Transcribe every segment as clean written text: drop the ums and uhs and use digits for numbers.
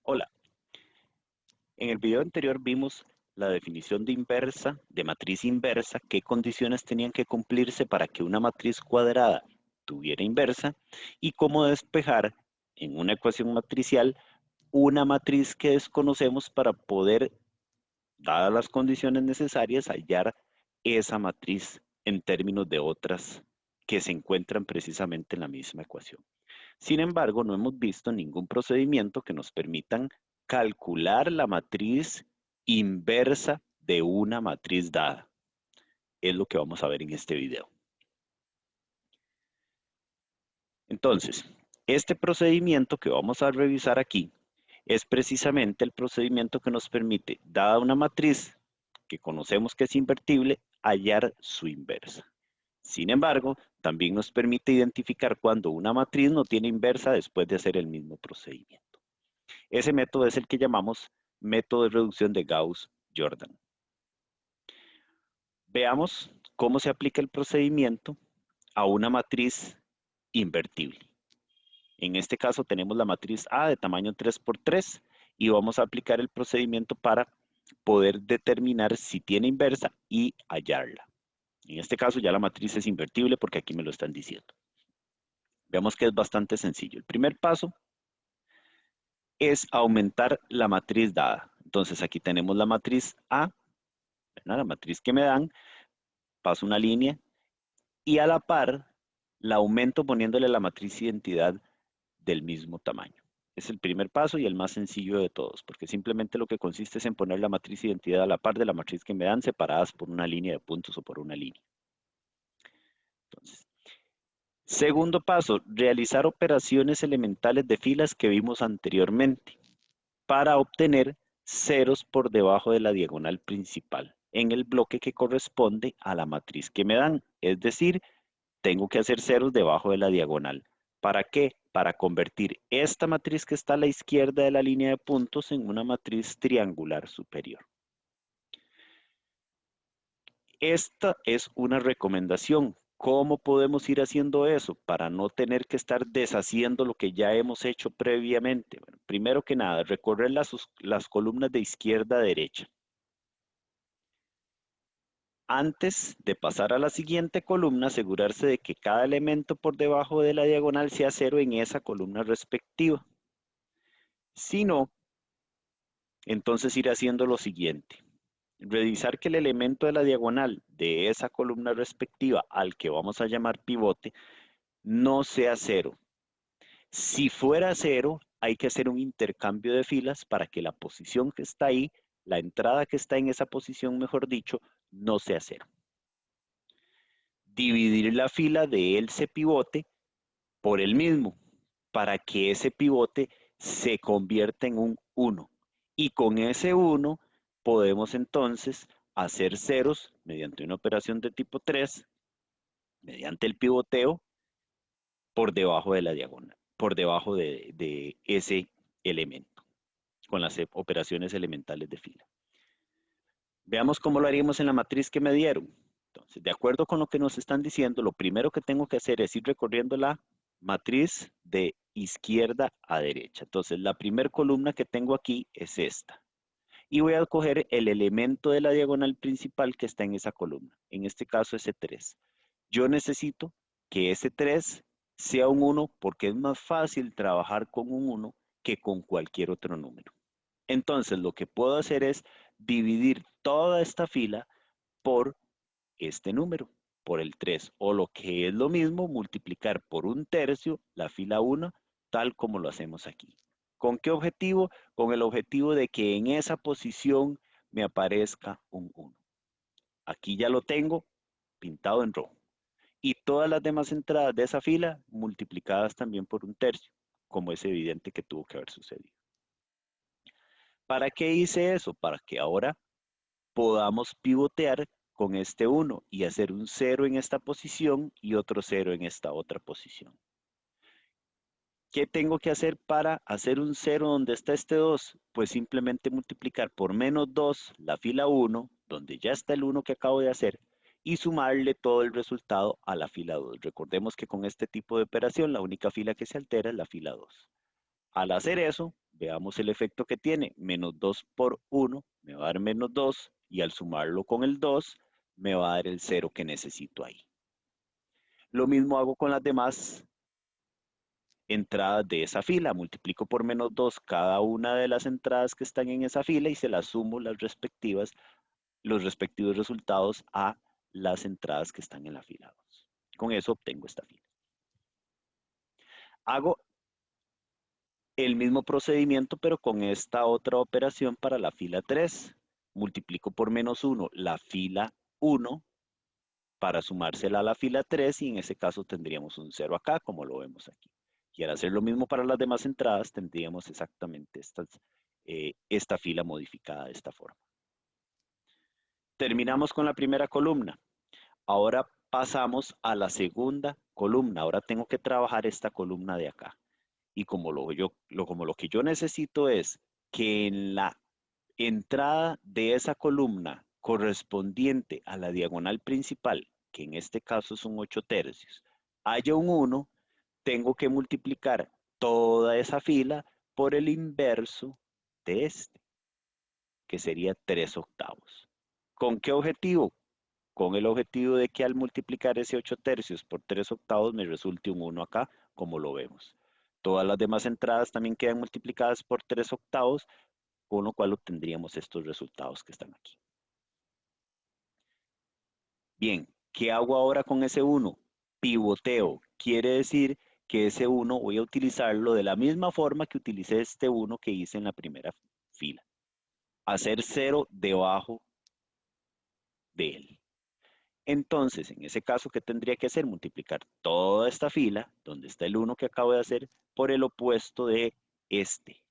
Hola, en el video anterior vimos la definición de inversa, de matriz inversa, qué condiciones tenían que cumplirse para que una matriz cuadrada tuviera inversa y cómo despejar en una ecuación matricial una matriz que desconocemos para poder, dadas las condiciones necesarias, hallar esa matriz en términos de otras que se encuentran precisamente en la misma ecuación. Sin embargo, no hemos visto ningún procedimiento que nos permitan calcular la matriz inversa de una matriz dada. Es lo que vamos a ver en este video. Entonces, este procedimiento que vamos a revisar aquí es precisamente el procedimiento que nos permite, dada una matriz que conocemos que es invertible, hallar su inversa. Sin embargo, también nos permite identificar cuando una matriz no tiene inversa después de hacer el mismo procedimiento. Ese método es el que llamamos método de reducción de Gauss-Jordan. Veamos cómo se aplica el procedimiento a una matriz invertible. En este caso tenemos la matriz A de tamaño 3×3 y vamos a aplicar el procedimiento para poder determinar si tiene inversa y hallarla. En este caso ya la matriz es invertible porque aquí me lo están diciendo. Veamos que es bastante sencillo. El primer paso es aumentar la matriz dada. Entonces aquí tenemos la matriz A, ¿verdad? La matriz que me dan, paso una línea y a la par la aumento poniéndole la matriz identidad del mismo tamaño. Es el primer paso y el más sencillo de todos, porque simplemente lo que consiste es en poner la matriz identidad a la par de la matriz que me dan separadas por una línea de puntos o por una línea. Entonces, segundo paso, realizar operaciones elementales de filas que vimos anteriormente para obtener ceros por debajo de la diagonal principal en el bloque que corresponde a la matriz que me dan. Es decir, tengo que hacer ceros debajo de la diagonal. ¿Para qué? Para convertir esta matriz que está a la izquierda de la línea de puntos en una matriz triangular superior. Esta es una recomendación. ¿Cómo podemos ir haciendo eso para no tener que estar deshaciendo lo que ya hemos hecho previamente? Bueno, primero que nada, recorrer las columnas de izquierda a derecha. Antes de pasar a la siguiente columna, asegurarse de que cada elemento por debajo de la diagonal sea cero en esa columna respectiva. Si no, entonces ir haciendo lo siguiente. Revisar que el elemento de la diagonal de esa columna respectiva al que vamos a llamar pivote no sea cero. Si fuera cero, hay que hacer un intercambio de filas para que la posición que está ahí, la entrada que está en esa posición, mejor dicho, no sea cero. Dividir la fila de ese pivote por el mismo para que ese pivote se convierta en un 1. Y con ese 1 podemos entonces hacer ceros mediante una operación de tipo 3, mediante el pivoteo, por debajo de la diagonal, por debajo de ese elemento, con las operaciones elementales de fila. Veamos cómo lo haríamos en la matriz que me dieron. Entonces, de acuerdo con lo que nos están diciendo, lo primero que tengo que hacer es ir recorriendo la matriz de izquierda a derecha. Entonces, la primera columna que tengo aquí es esta. Y voy a coger el elemento de la diagonal principal que está en esa columna. En este caso, ese 3. Yo necesito que ese 3 sea un 1 porque es más fácil trabajar con un 1 que con cualquier otro número. Entonces, lo que puedo hacer es dividir toda esta fila por este número, por el 3, o lo que es lo mismo, multiplicar por 1/3 la fila 1, tal como lo hacemos aquí. ¿Con qué objetivo? Con el objetivo de que en esa posición me aparezca un 1. Aquí ya lo tengo pintado en rojo. Y todas las demás entradas de esa fila multiplicadas también por 1/3, como es evidente que tuvo que haber sucedido. ¿Para qué hice eso? Para que ahora podamos pivotear con este 1 y hacer un 0 en esta posición y otro 0 en esta otra posición. ¿Qué tengo que hacer para hacer un 0 donde está este 2? Pues simplemente multiplicar por -2 la fila 1, donde ya está el 1 que acabo de hacer, y sumarle todo el resultado a la fila 2. Recordemos que con este tipo de operación la única fila que se altera es la fila 2. Al hacer eso, veamos el efecto que tiene. Menos 2 por 1 me va a dar menos 2 y al sumarlo con el 2 me va a dar el 0 que necesito ahí. Lo mismo hago con las demás entradas de esa fila. Multiplico por menos 2 cada una de las entradas que están en esa fila y se las sumo los respectivos resultados a las entradas que están en la fila 2. Con eso obtengo esta fila. Hago el mismo procedimiento, pero con esta otra operación para la fila 3. Multiplico por menos 1 la fila 1 para sumársela a la fila 3 y en ese caso tendríamos un 0 acá, como lo vemos aquí. Y al hacer lo mismo para las demás entradas, tendríamos exactamente esta fila modificada de esta forma. Terminamos con la primera columna. Ahora pasamos a la segunda columna. Ahora tengo que trabajar esta columna de acá. Y como lo que yo necesito es que en la entrada de esa columna correspondiente a la diagonal principal, que en este caso son 8 tercios, haya un 1, tengo que multiplicar toda esa fila por el inverso de este, que sería 3 octavos. ¿Con qué objetivo? Con el objetivo de que al multiplicar ese 8 tercios por 3 octavos me resulte un 1 acá, como lo vemos. Todas las demás entradas también quedan multiplicadas por 3 octavos, con lo cual obtendríamos estos resultados que están aquí. Bien, ¿qué hago ahora con ese 1? Pivoteo. Quiere decir que ese 1 voy a utilizarlo de la misma forma que utilicé este 1 que hice en la primera fila. Hacer 0 debajo de él. Entonces, en ese caso, ¿qué tendría que hacer? Multiplicar toda esta fila, donde está el 1 que acabo de hacer, por el opuesto de este,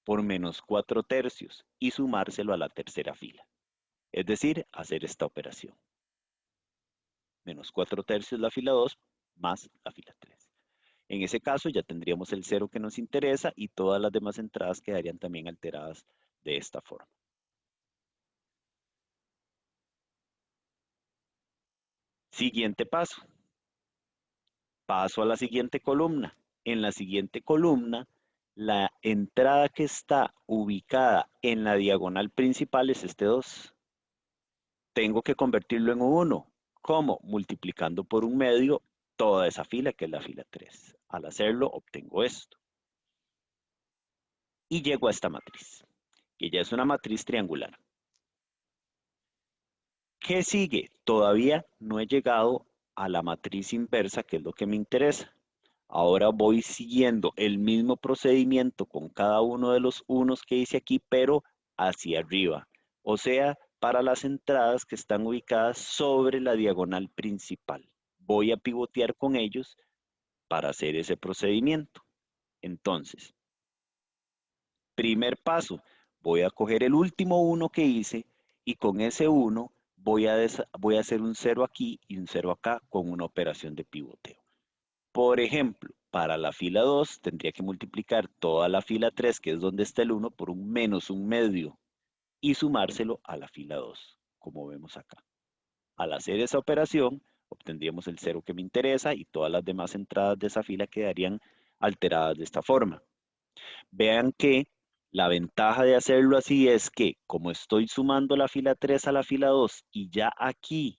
por menos 4 tercios, y sumárselo a la tercera fila. Es decir, hacer esta operación. Menos 4 tercios la fila 2 más la fila 3. En ese caso ya tendríamos el 0 que nos interesa y todas las demás entradas quedarían también alteradas de esta forma. Siguiente paso. Paso a la siguiente columna. En la siguiente columna, la entrada que está ubicada en la diagonal principal es este 2. Tengo que convertirlo en un 1. ¿Cómo? Multiplicando por un medio toda esa fila, que es la fila 3. Al hacerlo, obtengo esto. Y llego a esta matriz, que ya es una matriz triangular. ¿Qué sigue? Todavía no he llegado a la matriz inversa, que es lo que me interesa. Ahora voy siguiendo el mismo procedimiento con cada uno de los unos que hice aquí, pero hacia arriba. O sea, para las entradas que están ubicadas sobre la diagonal principal. Voy a pivotear con ellos para hacer ese procedimiento. Entonces, primer paso, voy a coger el último 1 que hice y con ese 1 voy a hacer un 0 aquí y un 0 acá con una operación de pivoteo. Por ejemplo, para la fila 2 tendría que multiplicar toda la fila 3, que es donde está el 1, por un menos un medio y sumárselo a la fila 2, como vemos acá. Al hacer esa operación, obtendríamos el 0 que me interesa y todas las demás entradas de esa fila quedarían alteradas de esta forma. Vean que la ventaja de hacerlo así es que, como estoy sumando la fila 3 a la fila 2 y ya aquí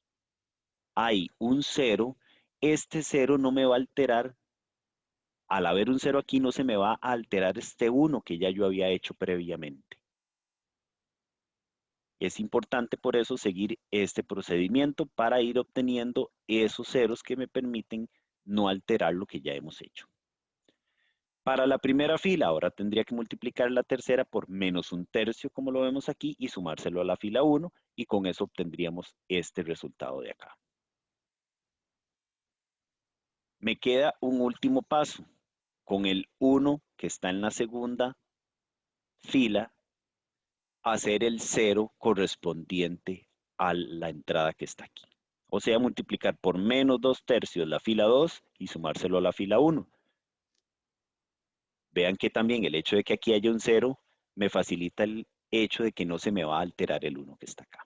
hay un 0, este 0 no me va a alterar. Al haber un 0 aquí no se me va a alterar este 1 que ya yo había hecho previamente. Es importante por eso seguir este procedimiento para ir obteniendo esos ceros que me permiten no alterar lo que ya hemos hecho. Para la primera fila, ahora tendría que multiplicar la tercera por menos un tercio, como lo vemos aquí, y sumárselo a la fila 1, y con eso obtendríamos este resultado de acá. Me queda un último paso. Con el 1 que está en la segunda fila, hacer el 0 correspondiente a la entrada que está aquí. O sea, multiplicar por menos 2 tercios la fila 2 y sumárselo a la fila 1. Vean que también el hecho de que aquí haya un 0 me facilita el hecho de que no se me va a alterar el 1 que está acá.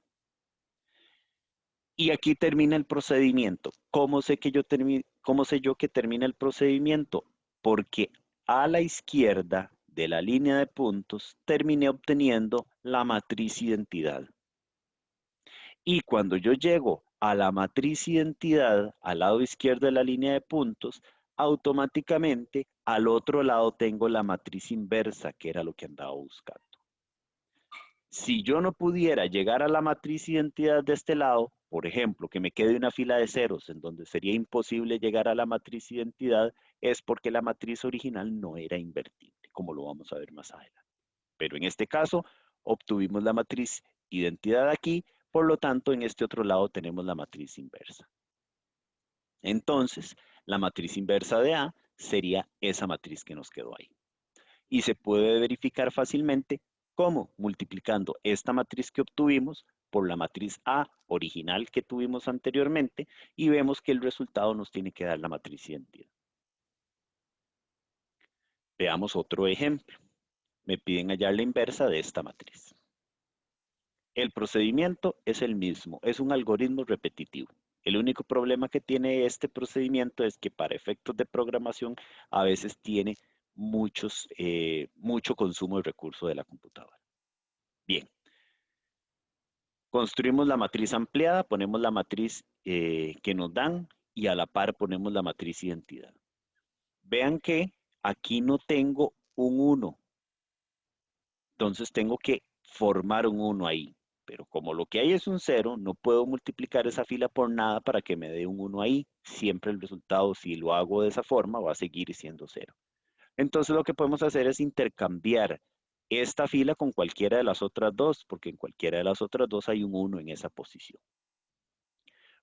Y aquí termina el procedimiento. ¿Cómo sé yo que termina el procedimiento? Porque a la izquierda de la línea de puntos, terminé obteniendo la matriz identidad. Y cuando yo llego a la matriz identidad, al lado izquierdo de la línea de puntos, automáticamente al otro lado tengo la matriz inversa, que era lo que andaba buscando. Si yo no pudiera llegar a la matriz identidad de este lado, por ejemplo, que me quede una fila de ceros en donde sería imposible llegar a la matriz identidad, es porque la matriz original no era invertible, como lo vamos a ver más adelante. Pero en este caso, obtuvimos la matriz identidad aquí, por lo tanto, en este otro lado tenemos la matriz inversa. Entonces, la matriz inversa de A sería esa matriz que nos quedó ahí. Y se puede verificar fácilmente cómo multiplicando esta matriz que obtuvimos por la matriz A original que tuvimos anteriormente y vemos que el resultado nos tiene que dar la matriz identidad. Veamos otro ejemplo. Me piden hallar la inversa de esta matriz. El procedimiento es el mismo, es un algoritmo repetitivo. El único problema que tiene este procedimiento es que para efectos de programación a veces tiene mucho consumo de recursos de la computadora. Bien, construimos la matriz ampliada, ponemos la matriz que nos dan y a la par ponemos la matriz identidad. Vean que aquí no tengo un 1, entonces tengo que formar un 1 ahí. Pero como lo que hay es un 0, no puedo multiplicar esa fila por nada para que me dé un 1 ahí. Siempre el resultado, si lo hago de esa forma, va a seguir siendo 0. Entonces lo que podemos hacer es intercambiar esta fila con cualquiera de las otras dos, porque en cualquiera de las otras dos hay un 1 en esa posición.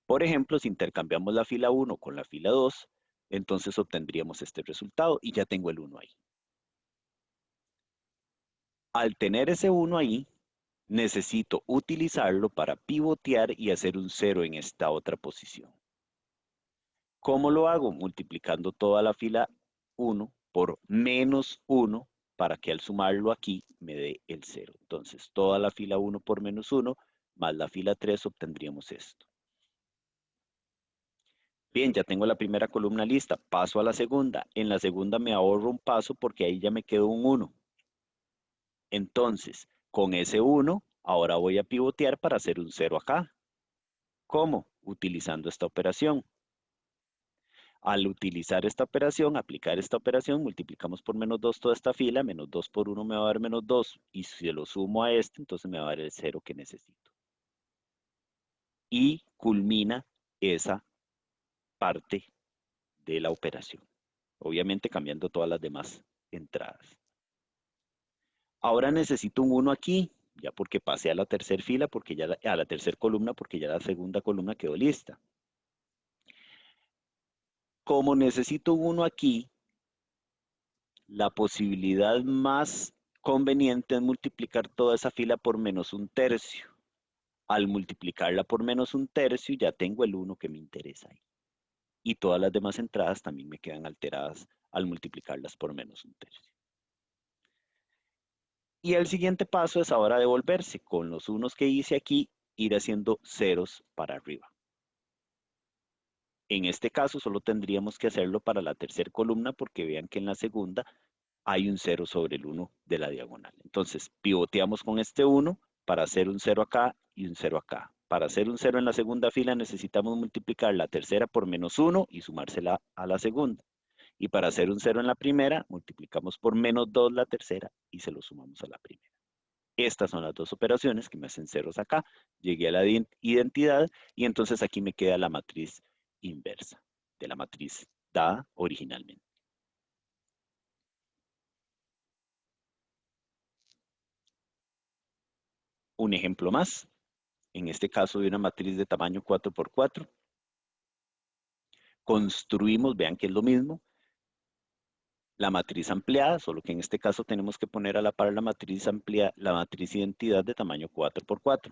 Por ejemplo, si intercambiamos la fila 1 con la fila 2, entonces obtendríamos este resultado y ya tengo el 1 ahí. Al tener ese 1 ahí, necesito utilizarlo para pivotear y hacer un 0 en esta otra posición. ¿Cómo lo hago? Multiplicando toda la fila 1 por menos 1 para que al sumarlo aquí me dé el 0. Entonces, toda la fila 1 por menos 1 más la fila 3 obtendríamos esto. Bien, ya tengo la primera columna lista. Paso a la segunda. En la segunda me ahorro un paso porque ahí ya me quedó un 1. Entonces, con ese 1, ahora voy a pivotear para hacer un 0 acá. ¿Cómo? Utilizando esta operación. Al utilizar esta operación, aplicar esta operación, multiplicamos por menos 2 toda esta fila, menos 2 por 1 me va a dar menos 2, y si lo sumo a este, entonces me va a dar el 0 que necesito. Y culmina esa parte de la operación. Obviamente cambiando todas las demás entradas. Ahora necesito un 1 aquí, ya porque pasé a la tercera fila, porque ya a la tercera columna, porque ya la segunda columna quedó lista. Como necesito un 1 aquí, la posibilidad más conveniente es multiplicar toda esa fila por menos un tercio. Al multiplicarla por menos un tercio, ya tengo el 1 que me interesa ahí. Y todas las demás entradas también me quedan alteradas al multiplicarlas por menos un tercio. Y el siguiente paso es ahora devolverse. Con los unos que hice aquí, ir haciendo ceros para arriba. En este caso solo tendríamos que hacerlo para la tercera columna porque vean que en la segunda hay un 0 sobre el 1 de la diagonal. Entonces pivoteamos con este 1 para hacer un 0 acá y un 0 acá. Para hacer un 0 en la segunda fila necesitamos multiplicar la tercera por menos 1 y sumársela a la segunda. Y para hacer un 0 en la primera, multiplicamos por menos 2 la tercera y se lo sumamos a la primera. Estas son las dos operaciones que me hacen ceros acá. Llegué a la identidad y entonces aquí me queda la matriz inversa de la matriz dada originalmente. Un ejemplo más, en este caso de una matriz de tamaño 4×4. Construimos, vean que es lo mismo, la matriz ampliada, solo que en este caso tenemos que poner a la par la matriz ampliada, la matriz identidad de tamaño 4×4.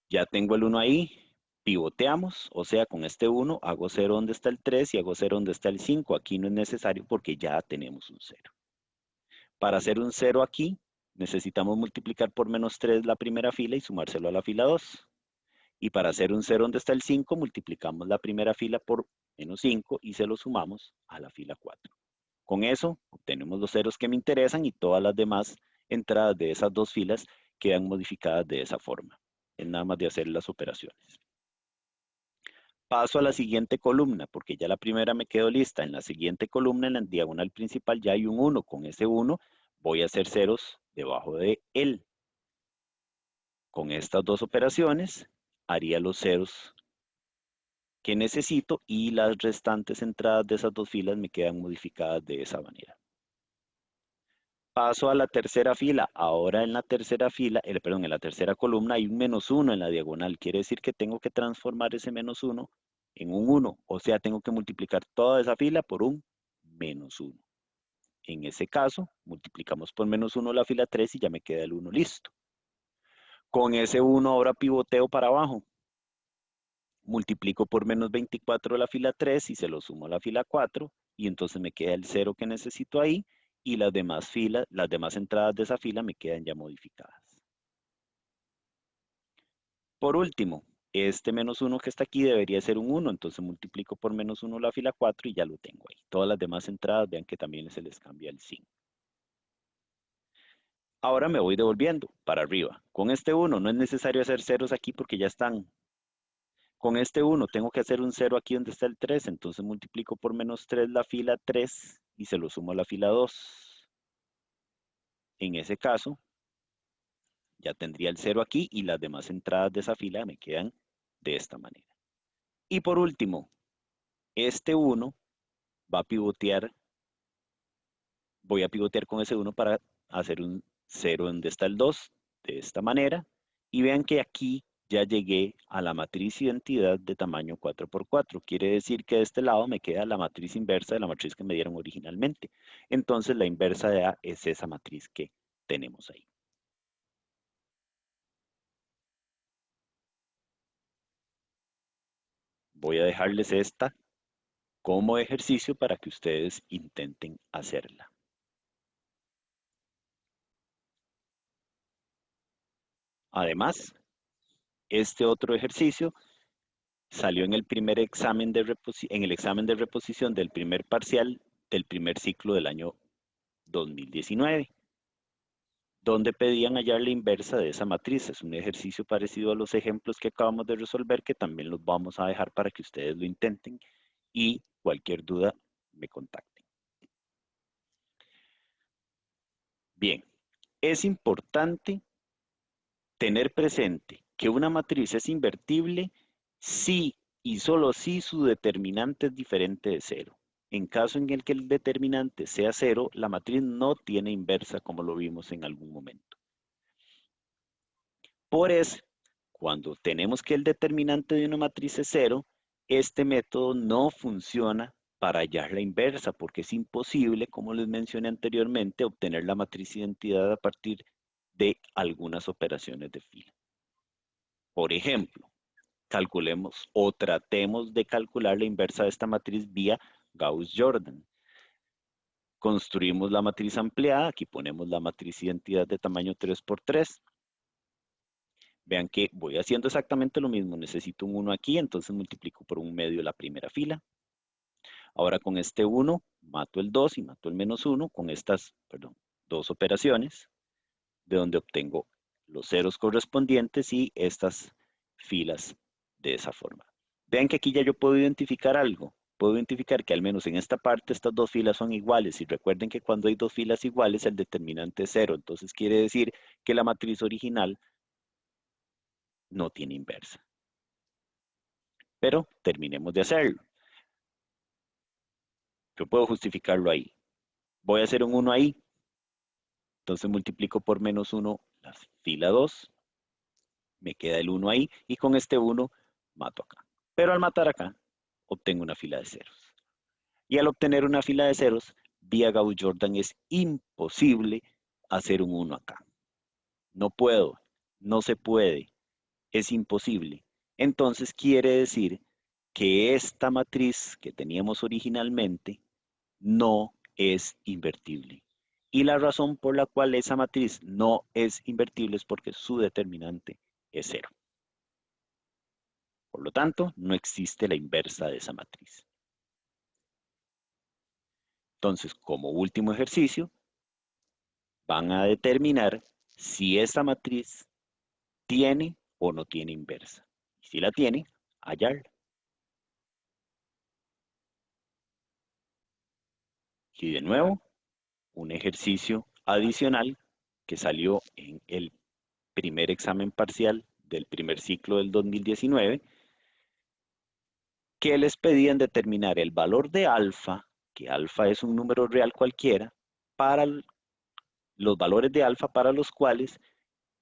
Ya tengo el 1 ahí, pivoteamos, o sea, con este 1 hago 0 donde está el 3 y hago 0 donde está el 5. Aquí no es necesario porque ya tenemos un 0. Para hacer un 0 aquí, necesitamos multiplicar por menos 3 la primera fila y sumárselo a la fila 2. Y para hacer un 0 donde está el 5, multiplicamos la primera fila por menos 5 y se lo sumamos a la fila 4. Con eso obtenemos los ceros que me interesan y todas las demás entradas de esas dos filas quedan modificadas de esa forma. Es nada más de hacer las operaciones. Paso a la siguiente columna, porque ya la primera me quedó lista. En la siguiente columna, en la diagonal principal, ya hay un 1. Con ese 1 voy a hacer ceros debajo de él. Con estas dos operaciones, haría los ceros que necesito y las restantes entradas de esas dos filas me quedan modificadas de esa manera. Paso a la tercera fila. Ahora en la tercera fila, perdón, en la tercera columna hay un -1 en la diagonal. Quiere decir que tengo que transformar ese -1 en un 1. O sea, tengo que multiplicar toda esa fila por un -1. En ese caso, multiplicamos por -1 la fila 3 y ya me queda el 1 listo. Con ese 1 ahora pivoteo para abajo. Multiplico por -24 la fila 3 y se lo sumo a la fila 4 y entonces me queda el 0 que necesito ahí y las demás filas, las demás entradas de esa fila me quedan ya modificadas. Por último, este -1 que está aquí debería ser un 1, entonces multiplico por -1 la fila 4 y ya lo tengo ahí. Todas las demás entradas, vean que también se les cambia el signo. Ahora me voy devolviendo para arriba. Con este 1 no es necesario hacer ceros aquí porque ya están. Con este 1 tengo que hacer un 0 aquí donde está el 3, entonces multiplico por -3 la fila 3 y se lo sumo a la fila 2. En ese caso, ya tendría el 0 aquí y las demás entradas de esa fila me quedan de esta manera. Y por último, este 1 va a pivotear, voy a pivotear con ese 1 para hacer un 0 donde está el 2, de esta manera. Y vean que aquí ya llegué a la matriz identidad de tamaño 4×4. Quiere decir que de este lado me queda la matriz inversa de la matriz que me dieron originalmente. Entonces la inversa de A es esa matriz que tenemos ahí. Voy a dejarles esta como ejercicio para que ustedes intenten hacerla. Además, este otro ejercicio salió en el primer examen en el examen de reposición del primer parcial del primer ciclo del año 2019, donde pedían hallar la inversa de esa matriz. Es un ejercicio parecido a los ejemplos que acabamos de resolver, que también los vamos a dejar para que ustedes lo intenten y cualquier duda me contacten. Bien, es importante tener presente que una matriz es invertible si y solo si su determinante es diferente de cero. En caso en el que el determinante sea cero, la matriz no tiene inversa como lo vimos en algún momento. Por eso, cuando tenemos que el determinante de una matriz es cero, este método no funciona para hallar la inversa, porque es imposible, como les mencioné anteriormente, obtener la matriz identidad a partir de algunas operaciones de fila. Por ejemplo, calculemos o tratemos de calcular la inversa de esta matriz vía Gauss-Jordan. Construimos la matriz ampliada, aquí ponemos la matriz identidad de tamaño 3×3. Vean que voy haciendo exactamente lo mismo, necesito un 1 aquí, entonces multiplico por 1/2 la primera fila. Ahora con este 1 mato el 2 y mato el -1 con estas, dos operaciones, de donde obtengo los ceros correspondientes y estas filas de esa forma. Vean que aquí ya yo puedo identificar algo. Puedo identificar que al menos en esta parte estas dos filas son iguales. Y recuerden que cuando hay dos filas iguales el determinante es 0. Entonces quiere decir que la matriz original no tiene inversa. Pero terminemos de hacerlo. Yo puedo justificarlo ahí. Voy a hacer un 1 ahí. Entonces multiplico por -1 la fila 2. Me queda el 1 ahí. Y con este 1 mato acá. Pero al matar acá, obtengo una fila de ceros. Y al obtener una fila de ceros, vía Gauss-Jordan es imposible hacer un 1 acá. No puedo, no se puede, es imposible. Entonces quiere decir que esta matriz que teníamos originalmente no es invertible. Y la razón por la cual esa matriz no es invertible es porque su determinante es 0. Por lo tanto, no existe la inversa de esa matriz. Entonces, como último ejercicio, van a determinar si esta matriz tiene o no tiene inversa. Si la tiene, hallarla. Y de nuevo, un ejercicio adicional que salió en el primer examen parcial del primer ciclo del 2019, que les pedían determinar el valor de alfa, que alfa es un número real cualquiera, para los valores de alfa para los cuales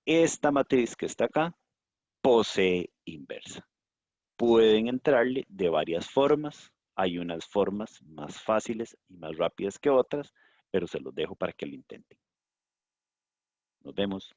esta matriz que está acá posee inversa. Pueden entrarle de varias formas. Hay unas formas más fáciles y más rápidas que otras, pero se los dejo para que lo intenten. Nos vemos.